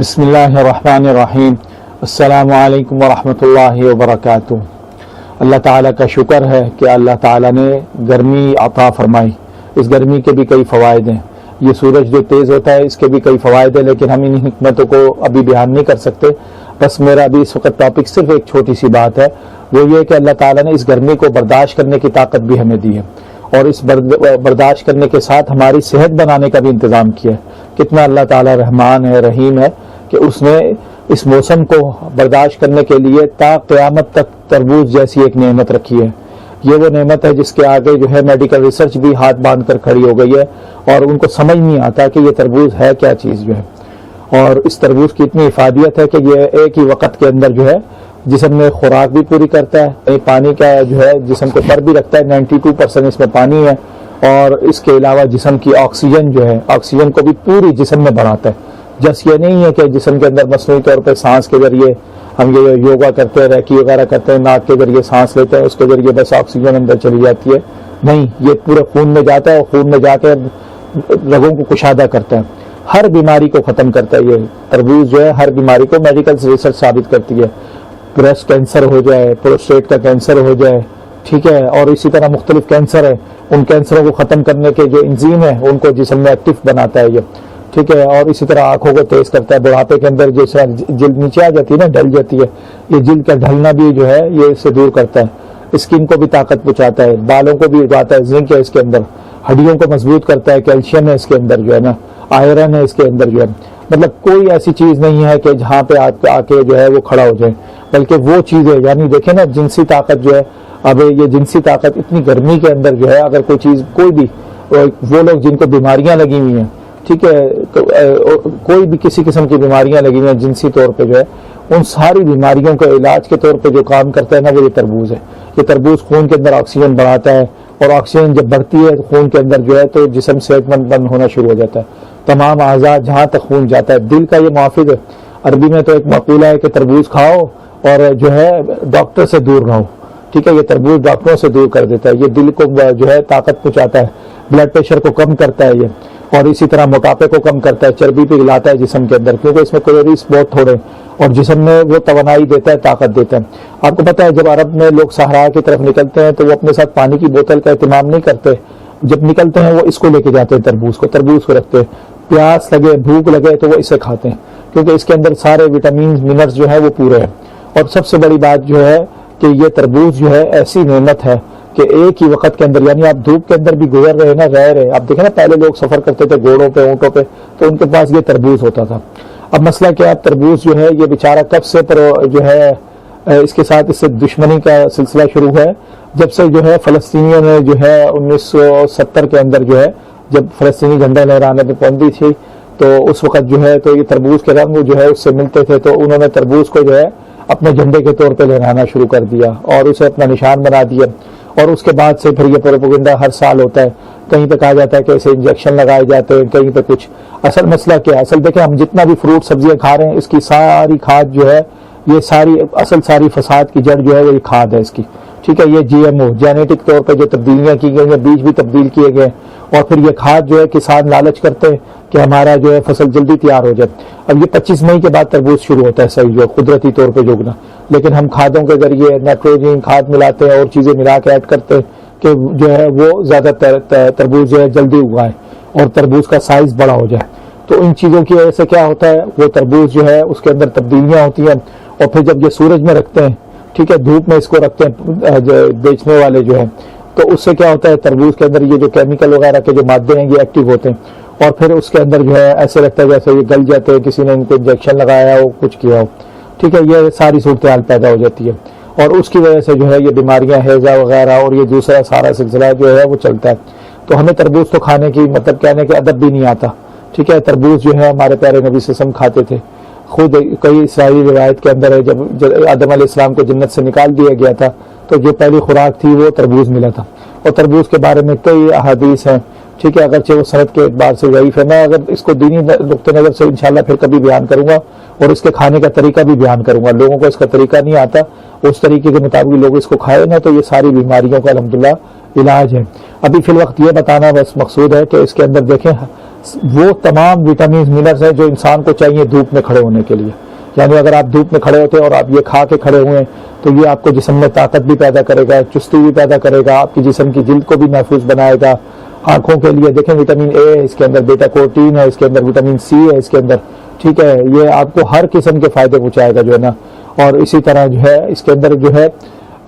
بسم اللہ الرحمن الرحیم۔ السلام علیکم ورحمۃ اللہ وبرکاتہ۔ اللہ تعالیٰ کا شکر ہے کہ اللہ تعالیٰ نے گرمی عطا فرمائی۔ اس گرمی کے بھی کئی فوائد ہیں۔ یہ سورج جو تیز ہوتا ہے اس کے بھی کئی فوائد ہیں، لیکن ہم ان حکمتوں کو ابھی بیان نہیں کر سکتے۔ بس میرا بھی اس وقت ٹاپک صرف ایک چھوٹی سی بات ہے، وہ یہ کہ اللہ تعالیٰ نے اس گرمی کو برداشت کرنے کی طاقت بھی ہمیں دی ہے، اور اس برداشت کرنے کے ساتھ ہماری صحت بنانے کا بھی انتظام کیا ہے۔ کتنا اللہ تعالیٰ رحمان ہے، رحیم ہے کہ اس نے اس موسم کو برداشت کرنے کے لیے تا قیامت تک تربوز جیسی ایک نعمت رکھی ہے۔ یہ وہ نعمت ہے جس کے آگے جو ہے میڈیکل ریسرچ بھی ہاتھ باندھ کر کھڑی ہو گئی ہے، اور ان کو سمجھ نہیں آتا کہ یہ تربوز ہے کیا چیز جو ہے۔ اور اس تربوز کی اتنی افادیت ہے کہ یہ ایک ہی وقت کے اندر جو ہے جسم میں خوراک بھی پوری کرتا ہے، پانی کا جو ہے جسم کو پر بھی رکھتا ہے، 92% اس میں پانی ہے، اور اس کے علاوہ جسم کی آکسیجن جو ہے، آکسیجن کو بھی پوری جسم میں بڑھاتا ہے۔ جس یہ نہیں ہے کہ جسم کے اندر مصنوعی طور پہ سانس کے ذریعے ہم یہ یوگا کرتے ہیں، ریکی وغیرہ کرتے ہیں، ناک کے ذریعے سانس لیتے ہیں، اس کے ذریعے بس آکسیجن اندر چلی جاتی ہے۔ نہیں، یہ پورے خون میں جاتا ہے، اور خون میں جا کے رگوں کو کشادہ کرتا ہے، ہر بیماری کو ختم کرتا ہے۔ یہ تربوز جو ہے ہر بیماری کو میڈیکل ریسرچ ثابت کرتی ہے، بریسٹ کینسر ہو جائے، پروسٹیٹ کا کینسر ہو جائے، ٹھیک ہے، اور اسی طرح مختلف کینسر ہے، ان کینسروں کو ختم کرنے کے جو انزیم ہیں ان کو جسم میں ایکٹیو بناتا ہے یہ، ٹھیک ہے، اور اسی طرح آنکھوں کو تیز کرتا ہے۔ بڑھاپے کے اندر جس طرح جلد نیچے آ جاتی ہے نا، ڈھل جاتی ہے، یہ جلد کا ڈھلنا بھی جو ہے یہ اس سے دور کرتا ہے۔ اسکن کو بھی طاقت پہنچاتا ہے، بالوں کو بھی اگاتا ہے، زنک ہے اس کے اندر، ہڈیوں کو مضبوط کرتا ہے، کیلشیم ہے اس کے اندر جو ہے نا، آئرن ہے اس کے اندر جو ہے۔ مطلب کوئی ایسی چیز نہیں ہے کہ جہاں پہ آ کے جو ہے وہ کھڑا ہو جائے، بلکہ وہ چیزیں یعنی دیکھیں نا، جنسی طاقت جو ہے، اب یہ جنسی طاقت اتنی گرمی کے اندر جو ہے، اگر کوئی چیز کوئی بھی وہ لوگ جن کو بیماریاں لگی ہوئی ہیں، ٹھیک ہے، کوئی بھی کسی قسم کی بیماریاں لگی ہوئی ہیں جنسی طور پہ جو ہے، ان ساری بیماریوں کے علاج کے طور پہ جو کام کرتا ہے نا، وہ یہ تربوز ہے۔ یہ تربوز خون کے اندر آکسیجن بڑھاتا ہے، اور آکسیجن جب بڑھتی ہے خون کے اندر جو ہے تو جسم صحت مند ہونا شروع ہو جاتا ہے۔ تمام اعضاء جہاں تک خون جاتا ہے، دل کا یہ محافظ ہے۔ عربی میں تو ایک مقولہ ہے کہ تربوز کھاؤ اور جو ہے ڈاکٹر سے دور رہو، ٹھیک ہے، یہ تربوز ڈاکٹروں سے دور کر دیتا ہے، یہ دل کو جو ہے طاقت پہنچاتا ہے، بلڈ پریشر کو کم کرتا ہے یہ، اور اسی طرح موٹاپے کو کم کرتا ہے، چربی پگھلاتا ہے جسم کے اندر، کیونکہ اس میں کیلوریز بہت تھوڑے، اور جسم میں وہ توانائی دیتا ہے، طاقت دیتا ہے۔ آپ کو پتہ ہے جب عرب میں لوگ صحرا کی طرف نکلتے ہیں تو وہ اپنے ساتھ پانی کی بوتل کا اہتمام نہیں کرتے، جب نکلتے ہیں وہ اس کو لے کے جاتے ہیں، تربوز کو رکھتے ہیں، پیاس لگے بھوک لگے تو وہ اسے کھاتے ہیں، کیونکہ اس کے اندر سارے وٹامنز منرلز جو ہے وہ پورے ہیں۔ اور سب سے بڑی بات جو ہے کہ یہ تربوز جو ہے ایسی نعمت ہے کہ ایک ہی وقت کے اندر، یعنی آپ دھوپ کے اندر بھی گزر رہے ہیں نا، رہ رہے، آپ دیکھیں نا پہلے لوگ سفر کرتے تھے گھوڑوں پہ، اونٹوں پہ، تو ان کے پاس یہ تربوز ہوتا تھا۔ اب مسئلہ کیا ہے، تربوز جو ہے یہ بیچارہ کب سے جو ہے اس کے ساتھ اس سے دشمنی کا سلسلہ شروع ہے، جب سے جو ہے فلسطینیوں نے جو ہے 1970 کے اندر جو ہے جب فلسطینی جھنڈا لہرانے پہ پابندی تھی، تو اس وقت جو ہے تو یہ تربوز کے رنگ جو ہے اس سے ملتے تھے، تو انہوں نے تربوز کو جو ہے اپنے جھنڈے کے طور پہ لہرانا شروع کر دیا اور اسے اپنا نشان بنا دیا۔ اور اس کے بعد سے پھر یہ پروپیگنڈا ہر سال ہوتا ہے، کہیں پہ کہا جاتا ہے کہ اسے انجیکشن لگائے جاتے ہیں، کہیں پہ کچھ۔ اصل مسئلہ کیا ہے، اصل دیکھیں ہم جتنا بھی فروٹ سبزیاں کھا رہے ہیں، اس کی ساری کھاد جو ہے یہ ساری فساد کی جڑ جو ہے وہ یہ کھاد ہے اس کی، ٹھیک ہے۔ یہ جی ایم او جینیٹک طور پہ جو تبدیلیاں کی گئی ہیں، بیج بھی تبدیل کیے گئے، اور پھر یہ کھاد جو ہے کسان لالچ کرتے ہیں کہ ہمارا جو ہے فصل جلدی تیار ہو جائے۔ اب یہ 25 مئی کے بعد تربوز شروع ہوتا ہے صحیح جو قدرتی طور پہ اگنا، لیکن ہم کھادوں کے ذریعے نائٹروجن کھاد ملاتے ہیں اور چیزیں ملا کے ایڈ کرتے ہیں کہ جو ہے وہ زیادہ تربوز جو ہے جلدی اگائے اور تربوز کا سائز بڑا ہو جائے۔ تو ان چیزوں کی وجہ سے کیا ہوتا ہے، وہ تربوز جو ہے اس کے اندر تبدیلیاں ہوتی ہیں، اور پھر جب یہ سورج میں رکھتے ہیں، ٹھیک ہے، دھوپ میں اس کو رکھتے ہیں بیچنے والے جو ہیں، تو اس سے کیا ہوتا ہے، تربوز کے اندر یہ جو کیمیکل وغیرہ کے جو مادے ہیں یہ ایکٹیو ہوتے ہیں، اور پھر اس کے اندر جو ہے ایسے لگتا ہے جیسے یہ گل جاتے ہیں، کسی نے ان کو انجیکشن لگایا ہو، کچھ کیا ہو، ٹھیک ہے، یہ ساری صورتحال پیدا ہو جاتی ہے، اور اس کی وجہ سے جو ہے یہ بیماریاں، ہیضہ وغیرہ اور یہ دوسرا سارا سلسلہ جو ہے وہ چلتا ہے۔ تو ہمیں تربوز تو کھانے کی مطلب کہنے کے ادب بھی نہیں آتا، ٹھیک ہے۔ تربوز جو ہے ہمارے پیارے نبی صلی اللہ علیہ وسلم کھاتے تھے، خود کئی اسرائیلی روایت کے اندر ہے جب آدم علیہ السلام کو جنت سے نکال دیا گیا تھا تو جو پہلی خوراک تھی وہ تربوز ملا تھا، اور تربوز کے بارے میں کئی احادیث ہیں، ٹھیک ہے، اگرچہ وہ سند کے اعتبار سے ضعیف ہے۔ میں اگر اس کو دینی نقطہ نظر سے انشاءاللہ پھر کبھی بیان کروں گا، اور اس کے کھانے کا طریقہ بھی بیان کروں گا۔ لوگوں کو اس کا طریقہ نہیں آتا، اس طریقے کے مطابق لوگ اس کو کھائے نا تو یہ ساری بیماریوں کا الحمدللہ علاج ہے۔ ابھی فی الوقت یہ بتانا بس مقصود ہے کہ اس کے اندر دیکھیں وہ تمام وٹامنز منرلز ہیں جو انسان کو چاہیے دھوپ میں کھڑے ہونے کے لیے. یعنی اگر آپ دھوپ میں کھڑے ہوتے ہیں اور آپ یہ کھا کے کھڑے ہوئے ہیں تو یہ آپ کو جسم میں طاقت بھی پیدا کرے گا, چستی بھی پیدا کرے گا, آپ کی جسم کی جلد کو بھی محفوظ بنائے گا. آنکھوں کے لیے دیکھیں وٹامن اے ہے اس کے اندر, بیٹا کروٹین ہے اس کے اندر, وٹامن سی ہے اس کے اندر, ٹھیک ہے, یہ آپ کو ہر قسم کے فائدے پہنچائے گا جو ہے نا. اور اسی طرح جو ہے اس کے اندر جو ہے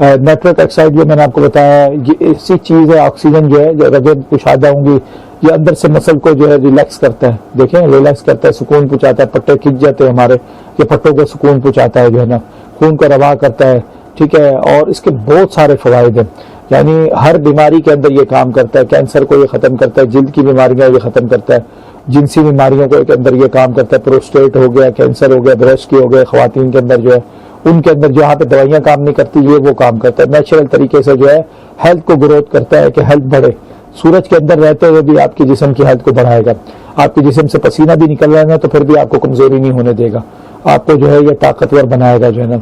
نیٹرک آکسائڈ جو میں نے آپ کو بتایا یہ ایسی چیز ہے, آکسیجن جو ہے جو رگیں کشادہ ہوں گی یہ اندر سے مسل کو جو ہے ریلیکس کرتا ہے, دیکھیں ریلیکس کرتا ہے, سکون پہنچاتا ہے, پٹے کھنچ جاتے ہیں ہمارے, یہ پٹوں کو سکون پہنچاتا ہے جو ہے نا, خون کو روا کرتا ہے, ٹھیک ہے. اور اس کے بہت سارے فوائد ہیں, یعنی ہر بیماری کے اندر یہ کام کرتا ہے. کینسر کو یہ ختم کرتا ہے, جلد کی بیماریاں یہ ختم کرتا ہے, جنسی بیماریوں کے اندر یہ کام کرتا ہے, پروسٹیٹ ہو گیا, کینسر ہو گیا, بریسٹ کی ہو گیا, خواتین کے اندر جو ہے ان کے اندر جہاں پہ دوائیاں کام نہیں کرتی یہ وہ کام کرتا ہے. نیچرل طریقے سے جو ہے ہیلتھ کو گروتھ کرتا ہے کہ ہیلتھ بڑھے. سورج کے اندر رہتے ہوئے بھی آپ کی جسم کی ہیلتھ کو بڑھائے گا. آپ کے جسم سے پسینہ بھی نکل رہا ہے تو پھر بھی آپ کو کمزوری نہیں ہونے دے گا, آپ کو جو ہے یہ طاقتور بنائے گا جو ہے نا.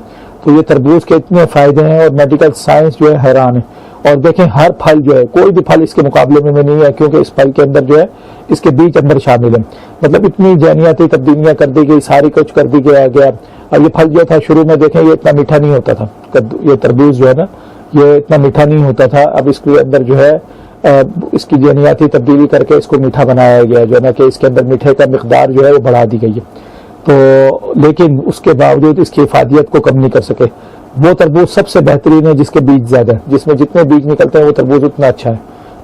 تو یہ تربوز کے اتنے فائدے ہیں اور میڈیکل سائنس جو ہے حیران ہے. اور دیکھیں ہر پھل جو ہے کوئی بھی پھل اس کے مقابلے میں نہیں ہے کیونکہ اس پھل کے اندر جو ہے اس کے بیج اندر شامل ہیں. مطلب اتنی جینیاتی تبدیلیاں کر دی گئی, ساری کچھ کر دی گیا. اور یہ پھل جو تھا شروع میں دیکھیں یہ اتنا میٹھا نہیں ہوتا تھا, یہ تربوز جو ہے نا یہ اتنا میٹھا نہیں ہوتا تھا. اب اس کے اندر جو ہے اس کی جینیاتی تبدیلی کر کے اس کو میٹھا بنایا گیا جو ہے نا کہ اس کے اندر میٹھے کا مقدار جو ہے وہ بڑھا دی گئی ہے. تو لیکن اس کے باوجود اس کی افادیت کو کم نہیں کر سکے. وہ تربوز سب سے بہترین ہے جس کے بیج زیادہ ہے, جس میں جتنے بیج نکلتے ہیں وہ تربوز اتنا اچھا ہے,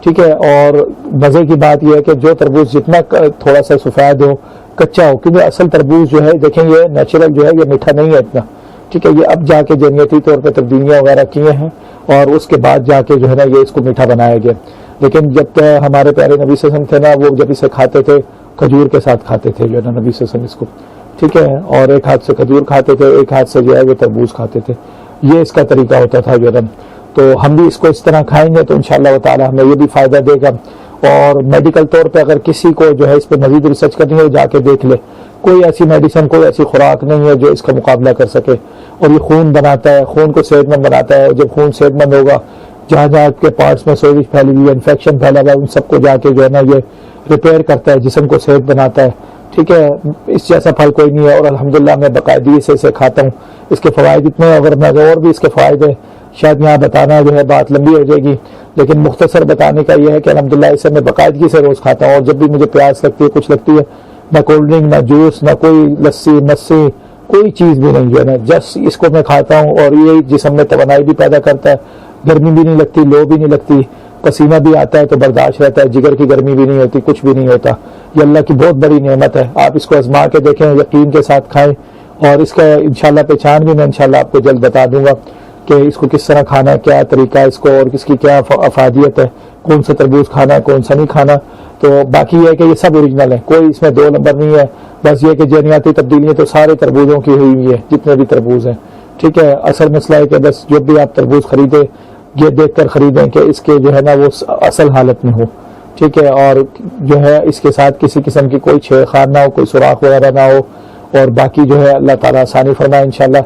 ٹھیک ہے. اور مزے کی بات یہ ہے کہ جو تربوز جتنا تھوڑا سا سفید ہو, کچا ہو, کیونکہ اصل تربوز جو ہے دیکھیں یہ نیچرل جو ہے یہ میٹھا نہیں ہے اتنا, ٹھیک ہے. یہ اب جا کے جینیاتی طور پہ تبدیلیاں وغیرہ کیے ہیں اور اس کے بعد جا کے جو ہے نا یہ اس کو میٹھا بنایا گیا. لیکن جب ہمارے پیارے نبی صلی اللہ علیہ وسلم تھے نا وہ جب اسے کھاتے تھے کھجور کے ساتھ کھاتے تھے جو ہے نا نبی صلی اللہ علیہ وسلم اس کو, ٹھیک ہے. اور ایک ہاتھ سے کھجور کھاتے تھے, ایک ہاتھ سے جو ہے وہ تربوز کھاتے تھے, یہ اس کا طریقہ ہوتا تھا جو ہے. تو ہم بھی اس کو اس طرح کھائیں گے تو انشاءاللہ تعالی ہمیں یہ بھی فائدہ دے گا. اور میڈیکل طور پہ اگر کسی کو جو ہے اس پہ مزید ریسرچ کرنی ہے جا کے دیکھ لے, کوئی ایسی میڈیسن کوئی ایسی خوراک نہیں ہے جو اس کا مقابلہ کر سکے. اور یہ خون بناتا ہے, خون کو صحت مند بناتا ہے. اور جب خون صحت مند ہوگا جہاں جہاں آپ کے پارٹس میں سوزش پھیلی ہوئی ہے, انفیکشن پھیلا ہوا ہے, ان سب کو جا کے جو ہے نا یہ ریپیئر کرتا ہے, جسم کو صحت بناتا ہے, ٹھیک ہے. اس جیسا پھل کوئی نہیں ہے. اور الحمدللہ میں باقاعدگی سے اسے کھاتا ہوں. اس کے فوائد اتنے, اگر میں اور بھی اس کے فوائد ہیں شاید یہاں بتانا جو ہے بات لمبی ہو جائے گی, لیکن مختصر بتانے کا یہ ہے کہ الحمدللہ اسے میں باقاعدگی سے روز کھاتا ہوں. اور جب بھی مجھے پیاس لگتی ہے, کچھ لگتی ہے, نہ کولڈ ڈرنک, نہ جوس, نہ کوئی لسی مسی, کوئی چیز بھی نہیں جو ہے نا, جسٹ اس کو میں کھاتا ہوں. اور یہ جسم میں توانائی بھی پیدا کرتا ہے, گرمی بھی نہیں لگتی, لو بھی نہیں لگتی, پسینہ بھی آتا ہے تو برداشت رہتا ہے, جگر کی گرمی بھی نہیں ہوتی, کچھ بھی نہیں ہوتا. یہ اللہ کی بہت بڑی نعمت ہے. آپ اس کو آزما کے دیکھیں, یقین کے ساتھ کھائیں. اور اس کا انشاءاللہ پہچان بھی میں انشاءاللہ آپ کو جلد بتا دوں گا کہ اس کو کس طرح کھانا ہے, کیا طریقہ ہے اس کو, اور اس کی کیا افادیت ہے, کون سا تربوز کھانا ہے, کون سا نہیں کھانا. تو باقی یہ ہے کہ یہ سب اوریجنل ہیں, کوئی اس میں 2 نمبر نہیں ہے. بس یہ کہ جینیاتی تبدیلیاں تو سارے تربوزوں کی ہوئی ہے جتنے بھی تربوز ہیں, ٹھیک ہے. اصل مسئلہ ہے کہ بس جب بھی آپ تربوز خریدیں یہ دیکھ کر خریدیں کہ اس کے جو ہے نا وہ اصل حالت میں ہو, ٹھیک ہے. اور جو ہے اس کے ساتھ کسی قسم کی کوئی چھیڑ خان نہ ہو, کوئی سوراخ وغیرہ نہ ہو. اور باقی جو ہے اللہ تعالیٰ آسانی فرمائے انشاءاللہ.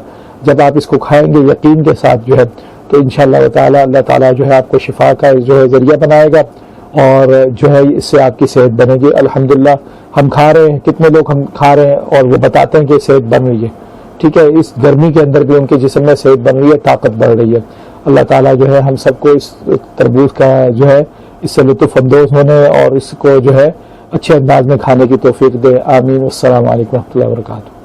جب آپ اس کو کھائیں گے یقین کے ساتھ جو ہے تو انشاءاللہ تعالیٰ اللہ تعالیٰ جو ہے آپ کو شفا کا جو ہے ذریعہ بنائے گا. اور جو ہے اس سے آپ کی صحت بنے گی. الحمدللہ ہم کھا رہے ہیں, کتنے لوگ ہم کھا رہے ہیں اور وہ بتاتے ہیں کہ صحت بن رہی ہے, ٹھیک ہے. اس گرمی کے اندر بھی ان کے جسم میں صحت بن رہی ہے, طاقت بڑھ رہی ہے. اللہ تعالیٰ جو ہے ہم سب کو اس تربوز کا جو ہے اس سے لطف اندوز ہونے اور اس کو جو ہے اچھے انداز میں کھانے کی توفیق دے. آمین. السلام علیکم و رحمۃ اللہ وبرکاتہ.